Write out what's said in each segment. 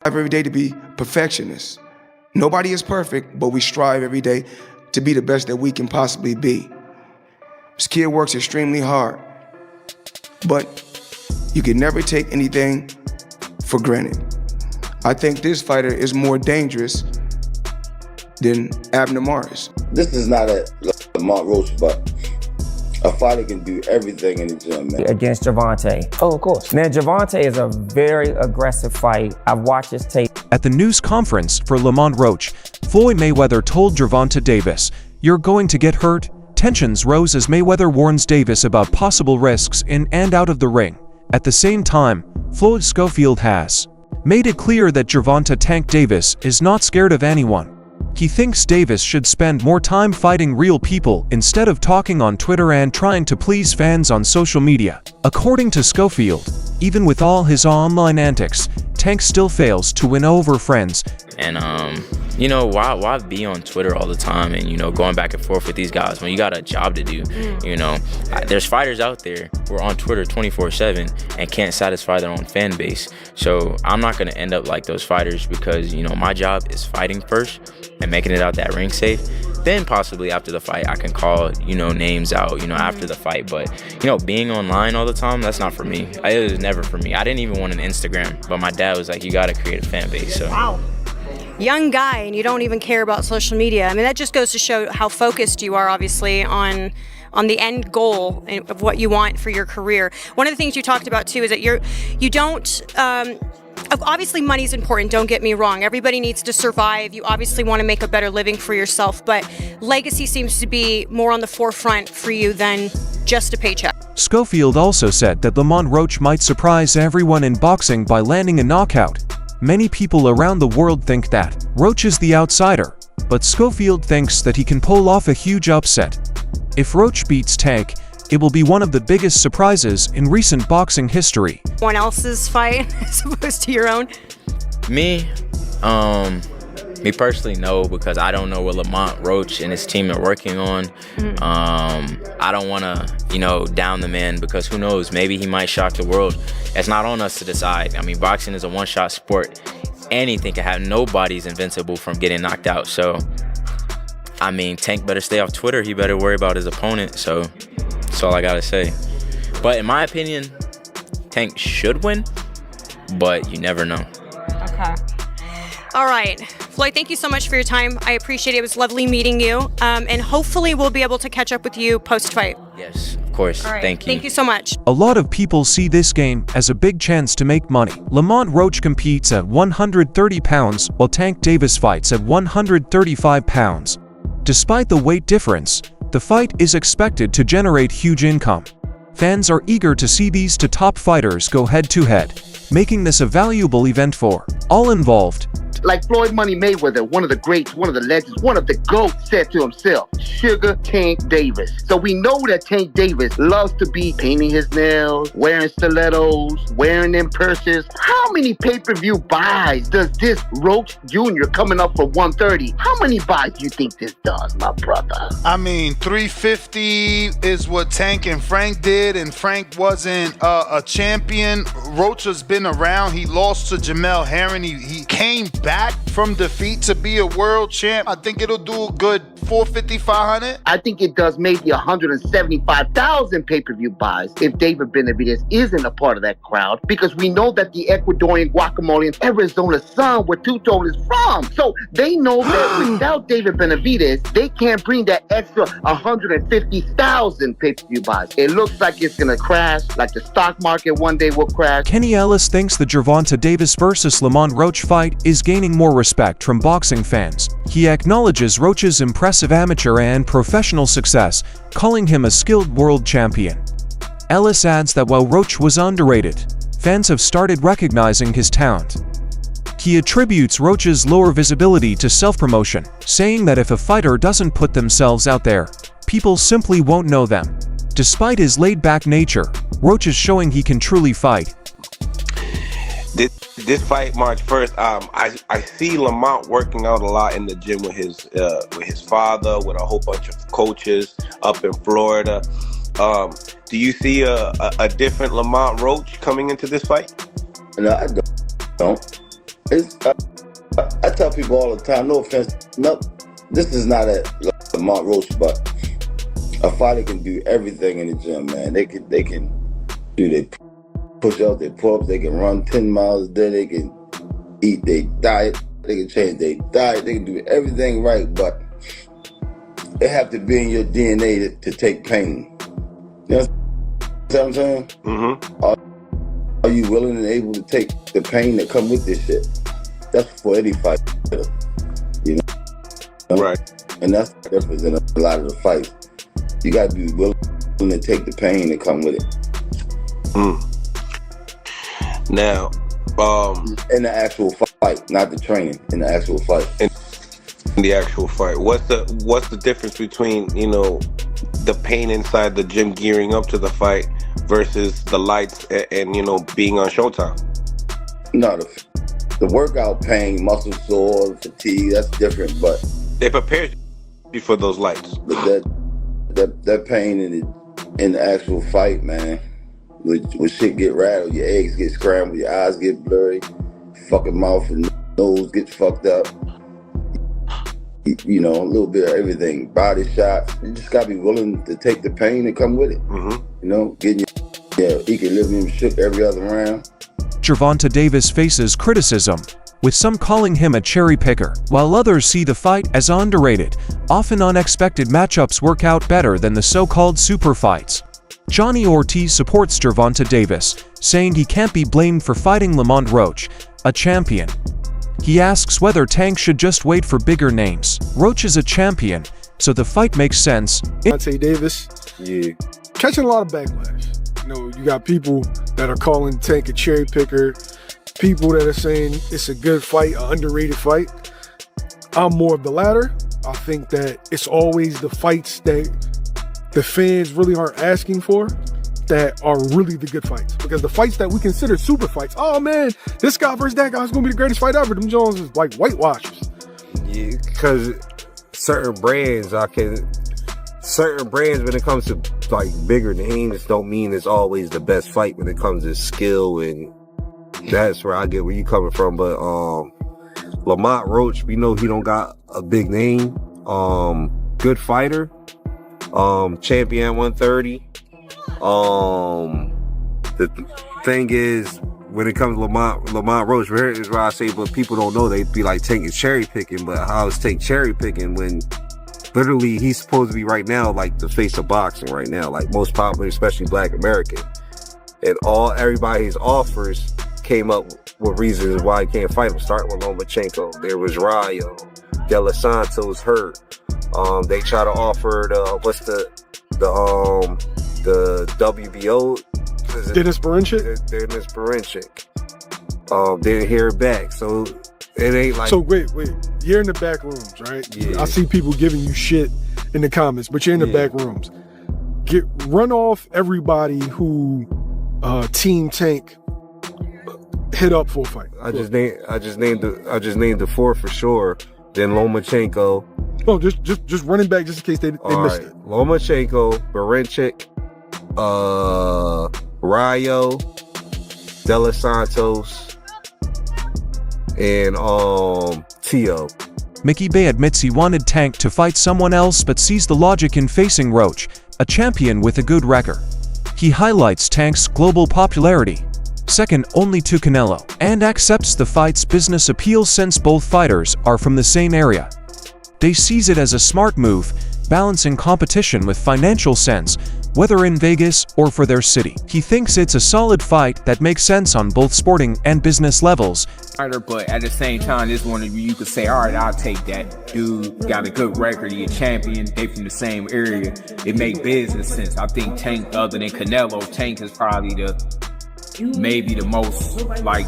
Every day to be perfectionists. Nobody is perfect, but we strive every day to be the best that we can possibly be. This kid works extremely hard, but you can never take anything for granted. I think this fighter is more dangerous than Abner Maris. This is not a Lamont Roach, but a fighter can do everything in the gym, man. Against Gervonta. Oh, of course. Man, Gervonta is a very aggressive fight. I've watched his tape. At the news conference for Lamont Roach, Floyd Mayweather told Gervonta Davis, "You're going to get hurt." Tensions rose as Mayweather warns Davis about possible risks in and out of the ring. At the same time, Floyd Schofield has made it clear that Gervonta Tank Davis is not scared of anyone. He thinks Davis should spend more time fighting real people instead of talking on Twitter and trying to please fans on social media. According to Schofield, even with all his online antics, Tank still fails to win over friends. And you know, why be on Twitter all the time and, you know, going back and forth with these guys when you got a job to do? You know, there's fighters out there who are on Twitter 24/7 and can't satisfy their own fan base. So I'm not gonna end up like those fighters because, you know, my job is fighting first and making it out that ring safe. Then possibly after the fight, I can call, you know, names out, you know, after the fight. But, you know, being online all the time, that's not for me. It was never for me. I didn't even want an Instagram, but my dad was like, you got to create a fan base. So. Wow. Young guy, and you don't even care about social media. I mean, that just goes to show how focused you are, obviously, on the end goal of what you want for your career. One of the things you talked about, too, is that you don't... obviously, money's important, don't get me wrong. Everybody needs to survive. You obviously want to make a better living for yourself, but legacy seems to be more on the forefront for you than just a paycheck. Schofield also said that Lamont Roach might surprise everyone in boxing by landing a knockout. Many people around the world think that Roach is the outsider, but Schofield thinks that he can pull off a huge upset. If Roach beats Tank, it will be one of the biggest surprises in recent boxing history. One else's fight as opposed to your own? Me personally, no, because I don't know what Lamont Roach and his team are working on. I don't want to, you know, down the man because who knows, maybe he might shock the world. It's not on us to decide. I mean, boxing is a one-shot sport. Anything can happen. Nobody's invincible from getting knocked out. So, I mean, Tank better stay off Twitter. He better worry about his opponent. So, that's all I got to say. But in my opinion, Tank should win, but you never know. Okay. All right. Floyd, thank you so much for your time. I appreciate it. It was lovely meeting you. And hopefully we'll be able to catch up with you post-fight. Yes, of course. All right. Thank you. Thank you so much. A lot of people see this game as a big chance to make money. Lamont Roach competes at 130 pounds, while Tank Davis fights at 135 pounds. Despite the weight difference, the fight is expected to generate huge income. Fans are eager to see these two top fighters go head-to-head, making this a valuable event for all involved. Like Floyd Money Mayweather, one of the greats, one of the legends, one of the GOATs said to himself, Sugar Tank Davis. So we know that Tank Davis loves to be painting his nails, wearing stilettos, wearing them purses. How many pay-per-view buys does this Roach Jr. coming up for 130? How many buys do you think this does, my brother? I mean, 350 is what Tank and Frank did, and Frank wasn't a champion. Roach has been around. He lost to Jamel Herring. He came back from defeat to be a world champ. I think it'll do a good 450, 500. I think it does maybe 175,000 pay-per-view buys if David Benavidez isn't a part of that crowd, because we know that the Ecuadorian guacamole in Arizona sun where Tuto is from. So they know that without David Benavidez, they can't bring that extra 150,000 pay-per-view buys. It looks like it's gonna crash, like the stock market one day will crash. Kenny Ellis thinks the Gervonta Davis versus Lamont Roach fight is gaining more respect from boxing fans. He acknowledges Roach's impressive amateur and professional success, calling him a skilled world champion. Ellis adds that while Roach was underrated, fans have started recognizing his talent. He attributes Roach's lower visibility to self-promotion, saying that if a fighter doesn't put themselves out there, people simply won't know them. Despite his laid-back nature, Roach is showing he can truly fight. This fight, March 1st, I see Lamont working out a lot in the gym with his father, with a whole bunch of coaches up in Florida. Do you see a different Lamont Roach coming into this fight? No, I don't. It's, I tell people all the time, no offense, no, this is not a Lamont Roach, but a fighter can do everything in the gym, man. They can do their push-ups, their pull-ups, they can run 10 miles a day, they can eat their diet, they can change their diet, they can do everything right, but it have to be in your DNA to take pain. You know what I'm saying? Mm-hmm. Are you willing and able to take the pain that come with this shit? That's for any fighter, you know? Right. And that's the difference in a lot of the fights. You gotta be willing to take the pain that come with it. Now, in the actual fight, not the training, in the actual fight. In the actual fight, what's the difference between, you know, the pain inside the gym gearing up to the fight versus the lights and you know, being on Showtime? No, the workout pain, muscle sore, fatigue, that's different, but it prepares you for those lights. But that pain in the actual fight, man, when shit get rattled, your eggs get scrambled, your eyes get blurry, fucking mouth and nose gets fucked up. You know, a little bit of everything, body shots. You just gotta be willing to take the pain and come with it. Mm-hmm. You know, getting your equilibrium shook every other round. Gervonta Davis faces criticism, with some calling him a cherry picker, while others see the fight as underrated. Often unexpected matchups work out better than the so-called super fights. Johnny Ortiz supports Gervonta Davis, saying he can't be blamed for fighting Lamont Roach, a champion. He asks whether Tank should just wait for bigger names. Roach is a champion, so the fight makes sense. Gervonta Davis, catching a lot of backlash. You know, you got people that are calling Tank a cherry picker, people that are saying it's a good fight, an underrated fight. I'm more of the latter. I think that it's always the fights that the fans really aren't asking for that are really the good fights. Because the fights that we consider super fights, oh man, this guy versus that guy is going to be the greatest fight ever. Them Jones is like whitewashers. Yeah, because certain brands, when it comes to like bigger names, don't mean it's always the best fight when it comes to skill, and that's where I get where you coming from. But Lamont Roach, we know he don't got a big name. Good fighter. Champion 130. The thing is, when it comes to Lamont Roach, is where I say, but people don't know, they be like taking cherry picking. But how is Tank cherry picking when literally he's supposed to be right now like the face of boxing right now, like most popular, especially Black American, and everybody's offers came up with reasons why he can't fight him. Starting with Lomachenko, there was Rayo, De Los Santos hurt. They try to offer the WBO. Dennis Berinchik? Dennis Berinchik. Didn't hear it back, so it ain't like. So wait, you're in the back rooms, right? Yeah. I see people giving you shit in the comments, but you're in the back rooms. Run off everybody who Team Tank hit up for a fight. I just named the four for sure. Then Lomachenko. No, just running back just in case they missed it. Lomachenko, Berinchik, Rayo, De Los Santos, and Tio. Mickey Bay admits he wanted Tank to fight someone else but sees the logic in facing Roach, a champion with a good record. He highlights Tank's global popularity, second only to Canelo, and accepts the fight's business appeal since both fighters are from the same area. They sees it as a smart move, balancing competition with financial sense, whether in Vegas or for their city. He thinks it's a solid fight that makes sense on both sporting and business levels. But at the same time, this one you could say, all right, I'll take that. Dude got a good record, he a champion, they from the same area. It make business sense. I think Tank, other than Canelo, Tank is probably maybe the most like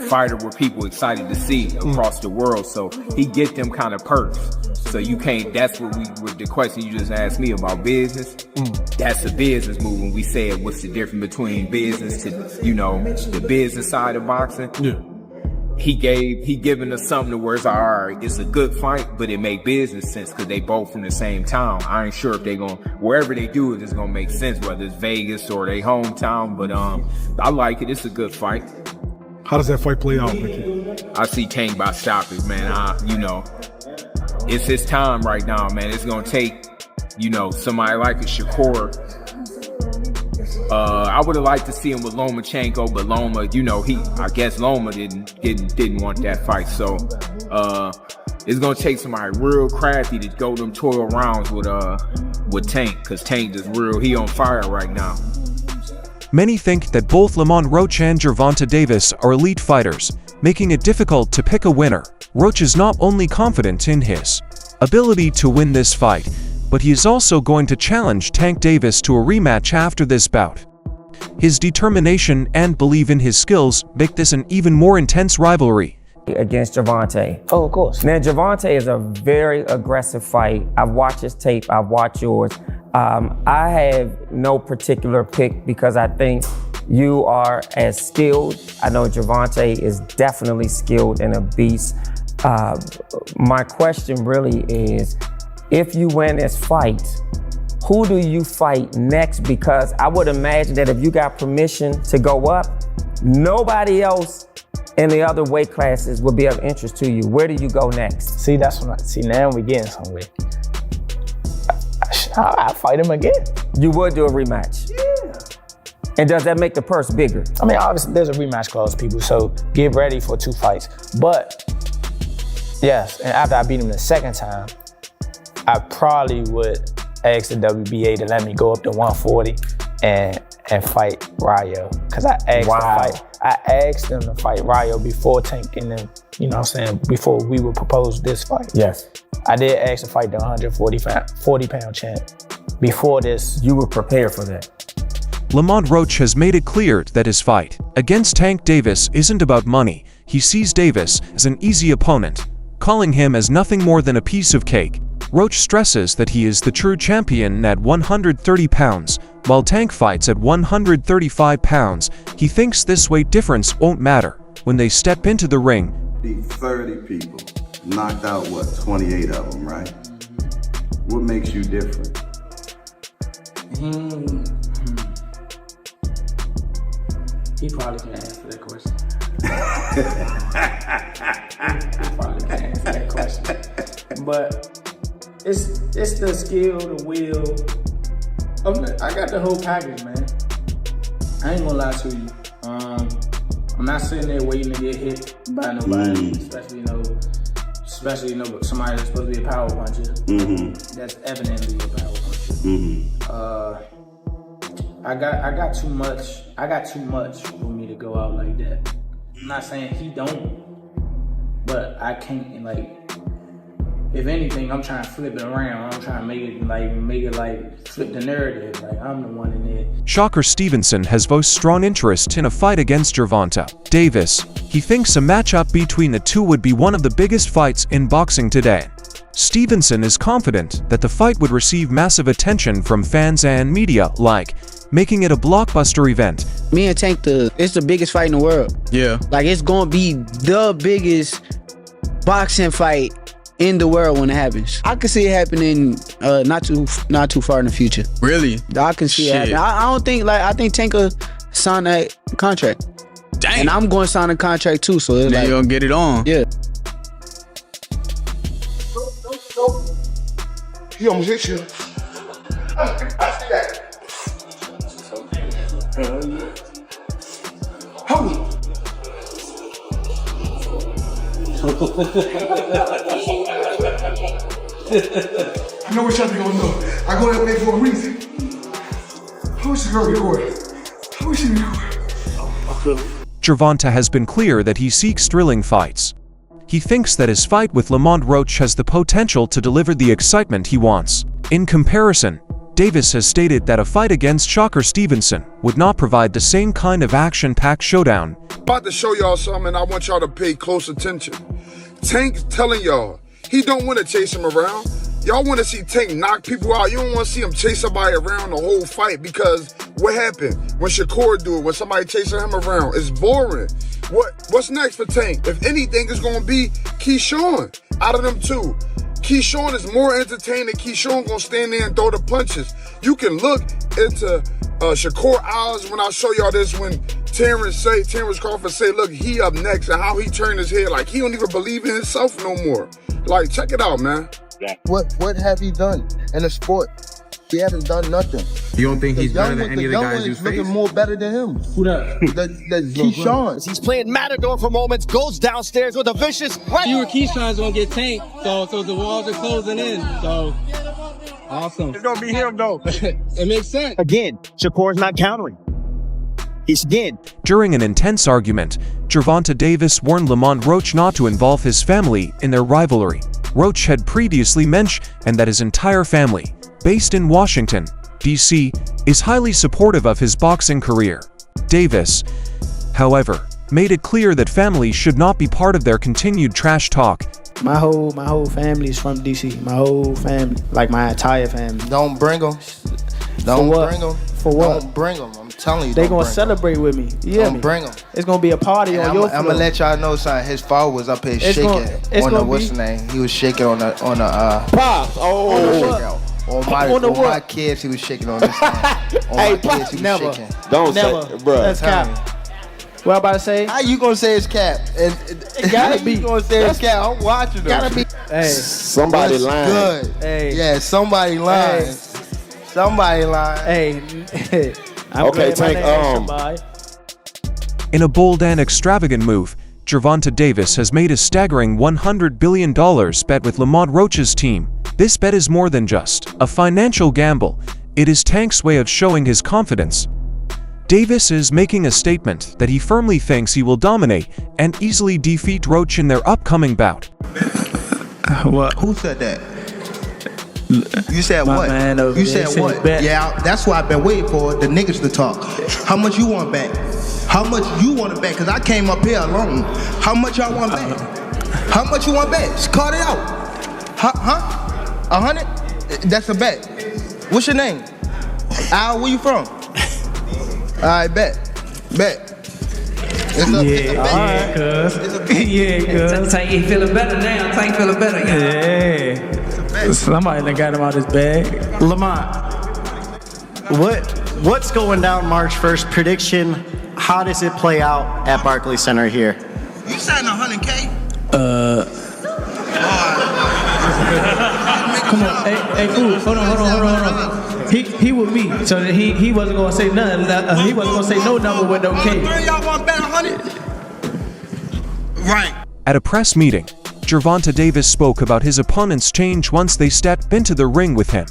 fighter where people excited to see across the world. So he get them kind of perks. So you can't, that's what with the question you just asked me about business. That's a business move. When we said what's the difference between business to, the business side of boxing. Yeah. He giving us something to where it's all right, it's a good fight, but it make business sense because they both from the same town. I ain't sure if they wherever they do it, it's gonna make sense, whether it's Vegas or their hometown, but I like it. It's a good fight. How does that fight play out, Mickey? I see Tank about stoppage, man. It's his time right now, man. It's gonna take, somebody like a Shakur. I would have liked to see him with Lomachenko, but Loma, I guess Loma didn't want that fight. So it's gonna take somebody real crafty to go them 12 rounds with Tank, because Tank is real. He on fire right now. Many think that both Lamont Roach and Gervonta Davis are elite fighters, making it difficult to pick a winner. Roach is not only confident in his ability to win this fight, but he is also going to challenge Tank Davis to a rematch after this bout. His determination and belief in his skills make this an even more intense rivalry. Against Gervonta. Oh, of course. Now, Gervonta is a very aggressive fight. I've watched his tape, I've watched yours. I have no particular pick because I think you are as skilled. I know Gervonta is definitely skilled and a beast. My question really is, if you win this fight, who do you fight next? Because I would imagine that if you got permission to go up, nobody else in the other weight classes would be of interest to you. Where do you go next? See, now we getting somewhere. I fight him again. You would do a rematch? Yeah. And does that make the purse bigger? I mean, obviously there's a rematch clause, people, so get ready for 2 fights. But, yes, and after I beat him the second time, I probably would ask the WBA to let me go up to 140 and fight Rayo. Because I asked them to fight Rayo before Tank and them, before we would propose this fight. Yes. I did ask to fight the 140-pound champ. Before this, you were prepared for that. Lamont Roach has made it clear that his fight against Tank Davis isn't about money. He sees Davis as an easy opponent, calling him as nothing more than a piece of cake. Roach stresses that he is the true champion at 130 pounds, while Tank fights at 135 pounds. He thinks this weight difference won't matter when they step into the ring. Beat 30 people, knocked out, 28 of them, right? What makes you different? He probably can answer that question. He probably can answer that question. But it's the skill, the will. I got the whole package, man. I ain't gonna lie to you. I'm not sitting there waiting to get hit by nobody, especially somebody that's supposed to be a power puncher. That's evidently a power puncher. I got too much. I got too much for me to go out like that. I'm not saying he don't, but I can't. If anything, I'm trying to flip it around. I'm trying to make it flip the narrative. Like I'm the one in there. Shakur Stevenson has voiced strong interest in a fight against Gervonta Davis. He thinks a matchup between the two would be one of the biggest fights in boxing today. Stevenson is confident that the fight would receive massive attention from fans and media alike, making it a blockbuster event. Me and Tank, it's the biggest fight in the world. Yeah. It's gonna be the biggest boxing fight in the world when it happens. I can see it happening not too far in the future. Really? I can see it happening. I don't think I think Tank will sign that contract. Dang. And I'm going to sign a contract too, so it's now you gonna get it on. Yeah. He almost hit you. I see that. I know what y'all gonna know. I go that way for a reason. How is the girl recording? How is she recording? Gervonta has been clear that he seeks thrilling fights. He thinks that his fight with Lamont Roach has the potential to deliver the excitement he wants. In comparison, Davis has stated that a fight against Shakur Stevenson would not provide the same kind of action-packed showdown. About to show y'all something, and I want y'all to pay close attention. Tank's telling y'all he don't want to chase him around. Y'all want to see Tank knock people out. You don't want to see him chase somebody around the whole fight, because what happened when Shakur do it, when somebody chasing him around, it's boring. What's next for Tank? If anything, it's going to be Keyshawn. out of them two. Keyshawn is more entertaining. Keyshawn gonna stand there and throw the punches. You can look into Shakur eyes when I show y'all this, when Terrence Crawford say, look, he up next, and how he turned his head like he don't even believe in himself no more. Like, check it out, man. What have he done in the sport? He hasn't done nothing. You don't think he's better than any of the guys you face? Looking more better than him. Who that? Keyshawn. He's playing Matador for moments, goes downstairs with a vicious right. You or Keyshawn's gonna get tanked, so the walls are closing in. So awesome. It's gonna be him though. It makes sense. Again, Shakur's not countering. He's again. During an intense argument, Gervonta Davis warned Lamont Roach not to involve his family in their rivalry. Roach had previously mentioned that his entire family, based in Washington, D.C., is highly supportive of his boxing career. Davis, however, made it clear that family should not be part of their continued trash talk. My whole family is from DC. My whole family, like my entire family. Don't bring them. Don't bring them. For what? Don't bring them. I'm telling you. They gonna celebrate with me. You don't bring them. It's gonna be a party on your floor. I'm gonna let y'all know, son. His father was up here shaking on the what's the name? He was shaking on the Pops. On my kids, he was shaking on this thing. On my kids, he was shaking. Don't Never. say, bro. That's cap. What I'm about to say? How you gonna say it's cap? And it gotta be. You gonna say it's cap? I'm watching them. Gotta be. Hey, somebody lying. Good. Hey. Yeah, somebody lying. Hey. Somebody lying. Hey. Okay, Tank. In a bold and extravagant move, Gervonta Davis has made a staggering $100 billion bet with Lamont Roach's team. This bet is more than just a financial gamble. It is Tank's way of showing his confidence. Davis is making a statement that he firmly thinks he will dominate and easily defeat Roach in their upcoming bout. What? Who said that? You said what? You said what? Yeah, that's what I've been waiting for, the niggas to talk. How much you want back? How much you want to bet? Because I came up here alone. How much y'all want back? How much you want back? Just call it out. Huh? 100? That's a bet. What's your name? Al, where you from? All right, bet. It's a bet. Alright, cuz. It's a bet. Yeah, cuz. Tank ain't feeling better now. Tank feeling better. Yeah. Somebody done got him out his bag. Lamont, what's going down March 1st? Prediction, how does it play out at Barclays Center here? You signed 100K? Come on, hey, fool, hold on. He with me, so he wasn't gonna say nothing. He wasn't gonna say no number with no K. Y'all want to bet 100? Right. At a press meeting, Gervonta Davis spoke about his opponent's change once they stepped into the ring with him.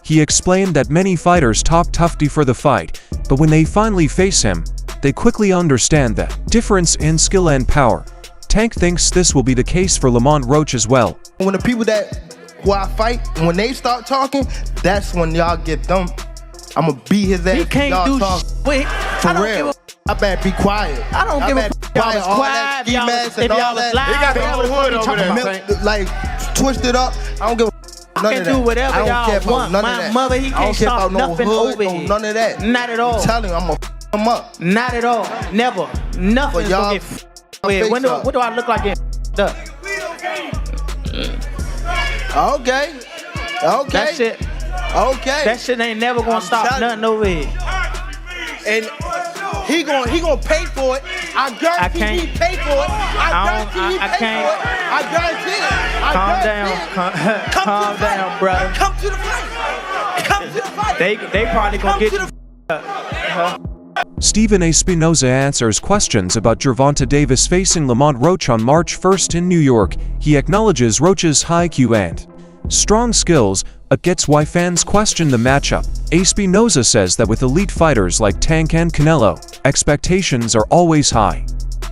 He explained that many fighters talk tough for the fight, but when they finally face him, they quickly understand the difference in skill and power. Tank thinks this will be the case for Lamont Roach as well. When the people who I fight, when they start talking, that's when y'all get them. I'ma beat his ass. He can't do shit. For real. I better be quiet. I don't give a f*** y'all was quiet if y'all was live. He got the whole hood over there. Like, twist it up. I don't give a f*** none of that. Do whatever y'all want. My mother, he can't stop nothing over here. None of that. Not at all. I'm telling you, I'm gonna f*** him up. Not at all. Never. Nothing's gonna get f***ed with. What do I look like getting f***ed up? Okay. That shit. Okay. That shit ain't never gonna stop nothing over here. And he gonna pay for it. I guarantee he pay for it. I guarantee it. Calm down, brother. Come to the fight. Come to the fight. They probably gonna get you. Stephen Espinoza answers questions about Gervonta Davis facing Lamont Roach on March 1st in New York. He acknowledges Roach's high IQ and strong skills, but gets why fans question the matchup. Espinoza says that with elite fighters like Tank and Canelo, expectations are always high.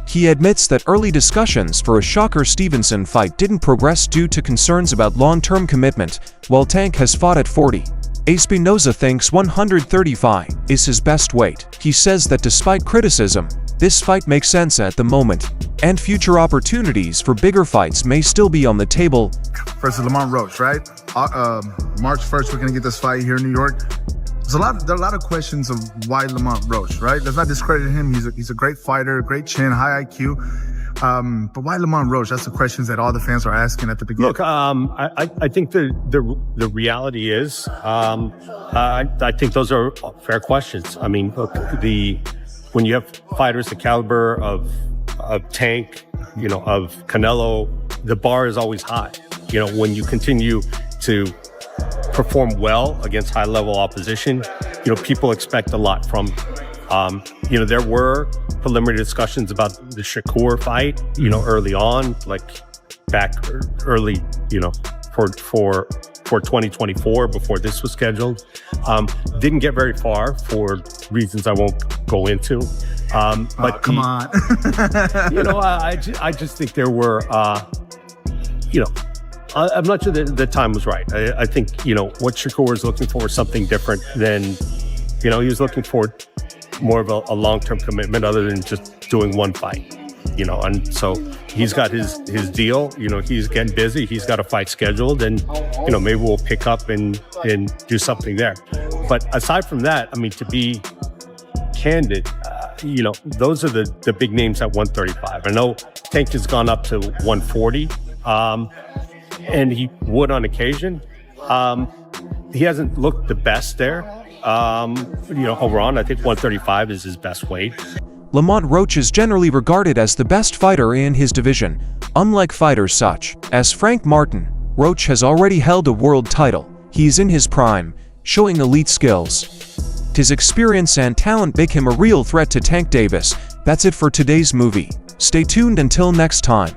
He admits that early discussions for a Shakur Stevenson fight didn't progress due to concerns about long-term commitment, while Tank has fought at 40. Espinoza thinks 135 is his best weight. He says that despite criticism, this fight makes sense at the moment, and future opportunities for bigger fights may still be on the table. Versus Lamont Roach, right? March 1st, we're gonna get this fight here in New York. there are a lot of questions of why Lamont Roach, right? Let's not discredit him. He's a great fighter, great chin, high IQ. But why Lamont Roach? That's the questions that all the fans are asking at the beginning. Look, I think the reality is, I think those are fair questions. I mean, look, when you have fighters the caliber of Tank, of Canelo, the bar is always high. When you continue to perform well against high-level opposition, people expect a lot from. There were preliminary discussions about the Shakur fight, early on, like back early, for 2024 before this was scheduled. Didn't get very far for reasons I won't go into. But come on. I just think there were, I'm not sure that the time was right. I think, what Shakur was looking for was something different than, he was looking for more of a long-term commitment other than just doing one fight, and so he's got his deal, he's getting busy, he's got a fight scheduled, and, maybe we'll pick up and do something there. But aside from that, I mean, to be candid, those are the big names at 135. I know Tank has gone up to 140, and he would on occasion. He hasn't looked the best there. Overall, I think 135 is his best weight. Lamont Roach is generally regarded as the best fighter in his division. Unlike fighters such as Frank Martin, Roach has already held a world title. He's in his prime, showing elite skills. His experience and talent make him a real threat to Tank Davis. That's it for today's movie. Stay tuned until next time.